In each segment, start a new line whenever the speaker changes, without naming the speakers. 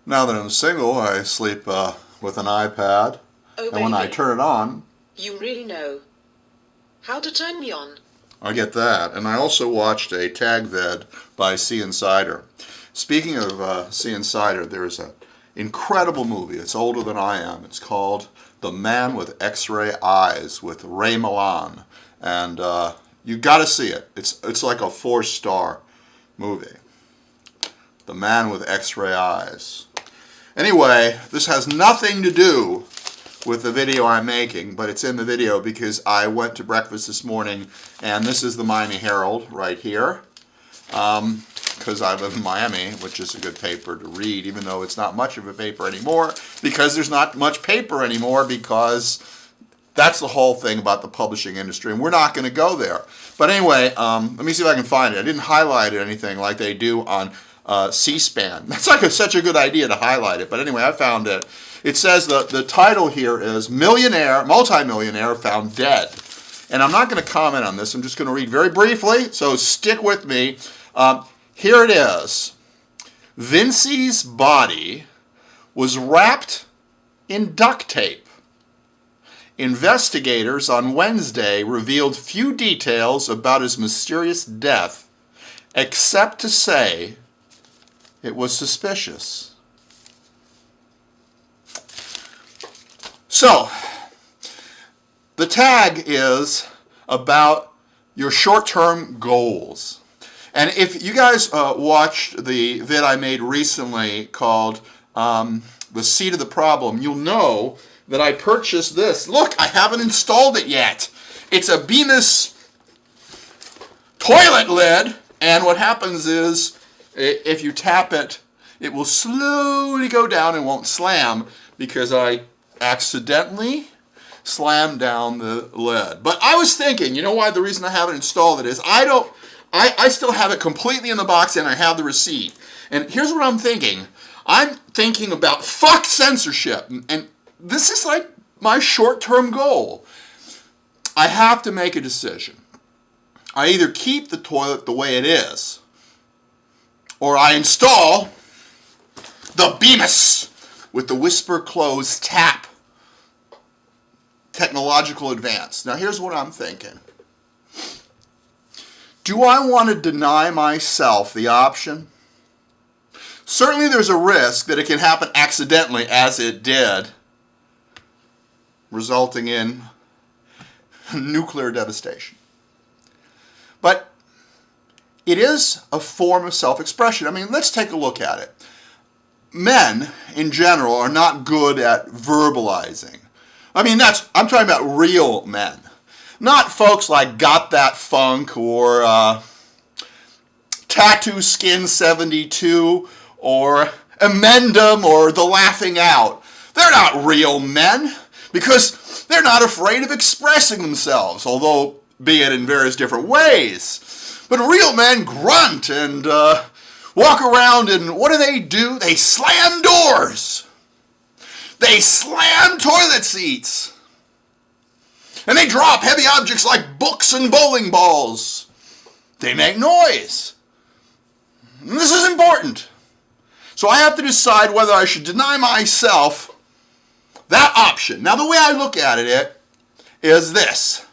Now that I'm single, I sleep with an iPad,
Oh,
and when I turn it on,
you really know how to turn me on.
I get that. And I also watched a tag vid by SeaInsideHer. Speaking of SeaInsideHer, there's an incredible movie. It's older than I am. It's called The Man with X-Ray Eyes with Ray Milland. And you got to see it. It's like a 4-star movie. The Man with X-Ray Eyes. Anyway, this has nothing to do with the video I'm making, but it's in the video because I went to breakfast this morning, and this is the Miami Herald right here, because I live in Miami, which is a good paper to read, even though it's not much of a paper anymore, because there's not much paper anymore, because that's the whole thing about the publishing industry, and we're not going to go there. But anyway, let me see if I can find it. I didn't highlight it or anything like they do on C-SPAN. That's like such a good idea to highlight it. But anyway, I found it. It says the title here is Multimillionaire Found Dead. And I'm not going to comment on this. I'm just going to read very briefly, so stick with me. Here it is. Vincey's body was wrapped in duct tape. Investigators on Wednesday revealed few details about his mysterious death, except to say it was suspicious. So, the tag is about your short-term goals. And if you guys watched the vid I made recently called The Seed of the Problem, you'll know that I purchased this. Look, I haven't installed it yet. It's a Bemis toilet lid, and what happens is if you tap it, it will slowly go down and won't slam because I accidentally slammed down the lid. But I was thinking, you know why the reason I haven't installed it is I still have it completely in the box and I have the receipt. And here's what I'm thinking. I'm thinking about fuck censorship. And this is like my short-term goal. I have to make a decision. I either keep the toilet the way it is, or I install the Bemis with the whisper close tap technological advance. Now here's what I'm thinking. Do I want to deny myself the option? Certainly there's a risk that it can happen accidentally, as it did, resulting in nuclear devastation. But it is a form of self-expression. I mean, let's take a look at it. Men, in general, are not good at verbalizing. I mean, I'm talking about real men. Not folks like Got That Funk or Tattoo Skin 72 or Amendum or The Laughing Out. They're not real men because they're not afraid of expressing themselves, although be it in various different ways. But real men grunt and walk around, and what do? They slam doors. They slam toilet seats. And they drop heavy objects like books and bowling balls. They make noise. And this is important. So I have to decide whether I should deny myself that option. Now the way I look at it is this.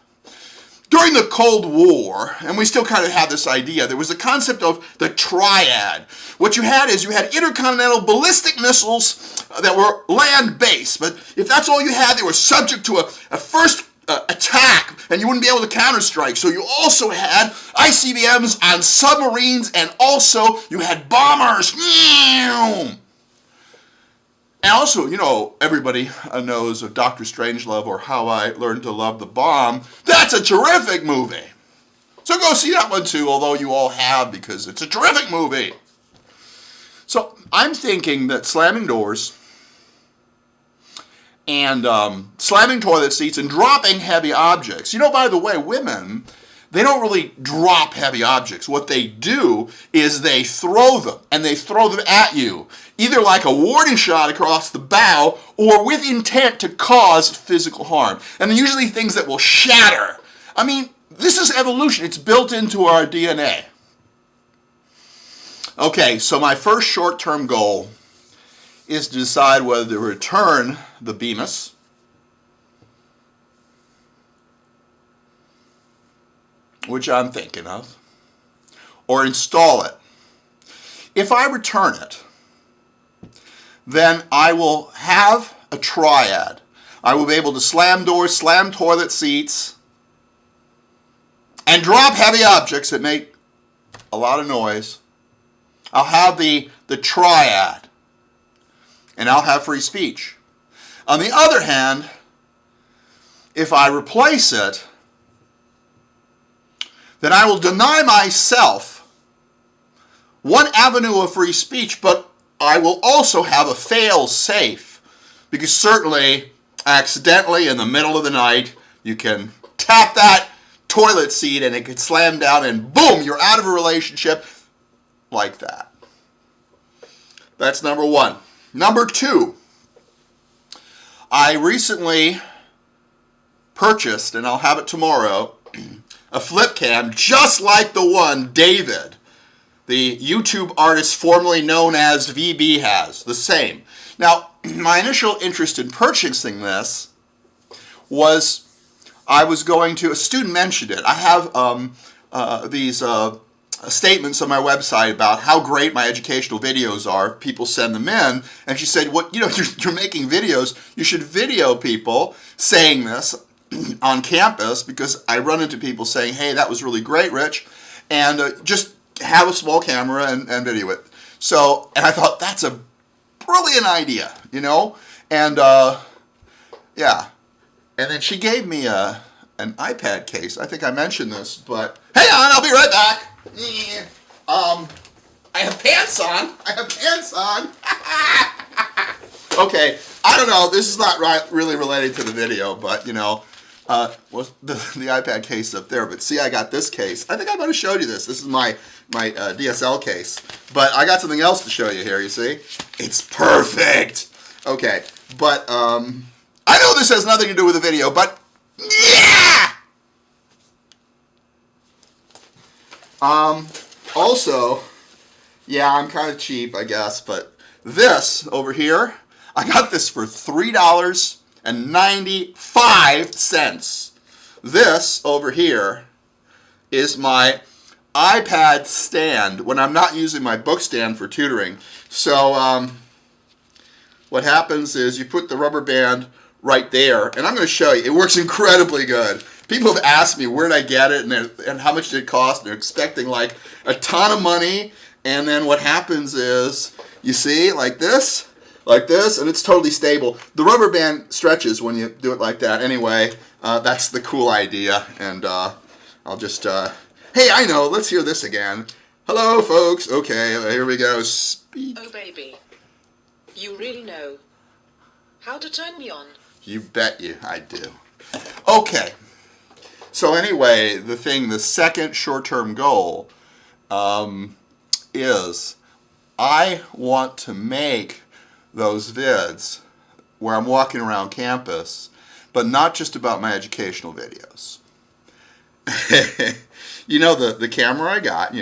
During the Cold War, and we still kind of have this idea, there was a concept of the triad. What you had is you had intercontinental ballistic missiles that were land-based, but if that's all you had, they were subject to a first attack, and you wouldn't be able to counterstrike. So you also had ICBMs on submarines, and also you had bombers. And also, you know, everybody knows of Dr. Strangelove or How I Learned to Love the Bomb. That's a terrific movie. So go see that one too, although you all have, because it's a terrific movie. So I'm thinking that slamming doors and slamming toilet seats and dropping heavy objects. You know, by the way, women, they don't really drop heavy objects. What they do is they throw them, and they throw them at you, either like a warning shot across the bow or with intent to cause physical harm. And they're usually things that will shatter. I mean, this is evolution. It's built into our DNA. Okay, so my first short-term goal is to decide whether to return the Bemis, which I'm thinking of, or install it. If I return it, then I will have a triad. I will be able to slam doors, slam toilet seats, and drop heavy objects that make a lot of noise. I'll have the triad, and I'll have free speech. On the other hand, if I replace it, then I will deny myself one avenue of free speech, but I will also have a fail-safe, because certainly, accidentally, in the middle of the night, you can tap that toilet seat and it could slam down and boom, you're out of a relationship like that. That's number one. Number two, I recently purchased, and I'll have it tomorrow, a flip cam just like the one David, the YouTube artist formerly known as VB, has. The same. Now, my initial interest in purchasing this was I was going to, a student mentioned it. I have these statements on my website about how great my educational videos are. People send them in, and she said, "What, you're making videos. You should video people saying this on campus, because I run into people saying, 'Hey, that was really great, Rich,' and just have a small camera and video it." So, and I thought that's a brilliant idea, and yeah. And then she gave me an iPad case. I think I mentioned this, but hang on, I'll be right back. I have pants on. Okay, I don't know. This is not really related to the video, but well, the iPad case is up there. But see, I got this case. I think I might have showed you this. This is my DSL case. But I got something else to show you here. You see, it's perfect. Okay, but I know this has nothing to do with the video, but yeah. Also, yeah, I'm kind of cheap, I guess, but this over here, I got this for $3.95. This over here is my iPad stand when I'm not using my book stand for tutoring. So what happens is you put the rubber band right there, and I'm going to show you. It works incredibly good. People have asked me where did I get it and how much did it cost, and they're expecting like a ton of money, and then what happens is, you see, like this, and it's totally stable. The rubber band stretches when you do it like that. Anyway, that's the cool idea, and I'll just, hey, I know, let's hear this again. Hello, folks. Okay, here we go. Speak.
Oh, baby, you really know how to turn me on.
You bet you I do. Okay. So anyway, the second short-term goal is I want to make those vids where I'm walking around campus, but not just about my educational videos. The camera I got,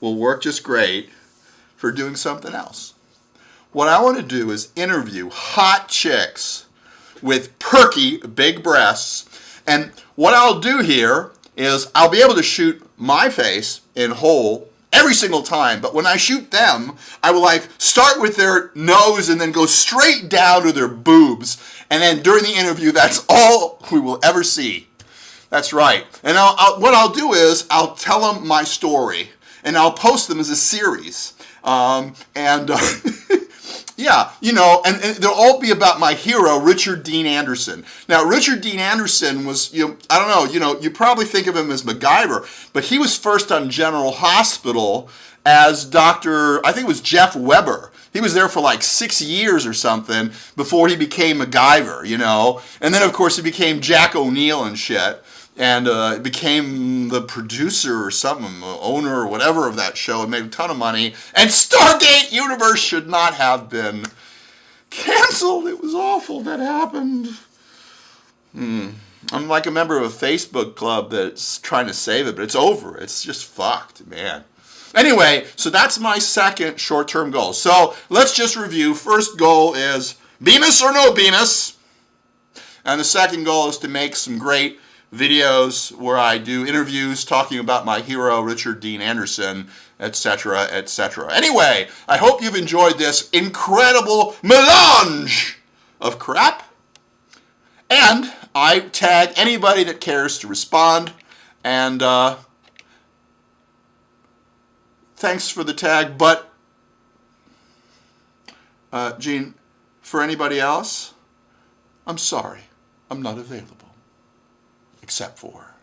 will work just great for doing something else. What I want to do is interview hot chicks with perky big breasts. And what I'll do here is I'll be able to shoot my face in whole every single time. But when I shoot them, I will start with their nose and then go straight down to their boobs. And then during the interview, that's all we will ever see. That's right. And what I'll do is I'll tell them my story. And I'll post them as a series. Yeah, and they'll all be about my hero, Richard Dean Anderson. Now, Richard Dean Anderson was, I don't know, you probably think of him as MacGyver, but he was first on General Hospital as Dr., I think it was Jeff Weber. He was there for like 6 years or something before he became MacGyver, And then, of course, he became Jack O'Neill and shit. And became the producer or something, owner or whatever of that show, and made a ton of money. And Stargate Universe should not have been canceled. It was awful that happened. I'm like a member of a Facebook club that's trying to save it, but it's over. It's just fucked, man. Anyway, so that's my second short-term goal. So let's just review. First goal is Venus or no Venus. And the second goal is to make some great videos where I do interviews talking about my hero, Richard Dean Anderson, etc., etc. Anyway, I hope you've enjoyed this incredible melange of crap. And I tag anybody that cares to respond. And thanks for the tag. But, Gene, for anybody else, I'm sorry. I'm not available. Except for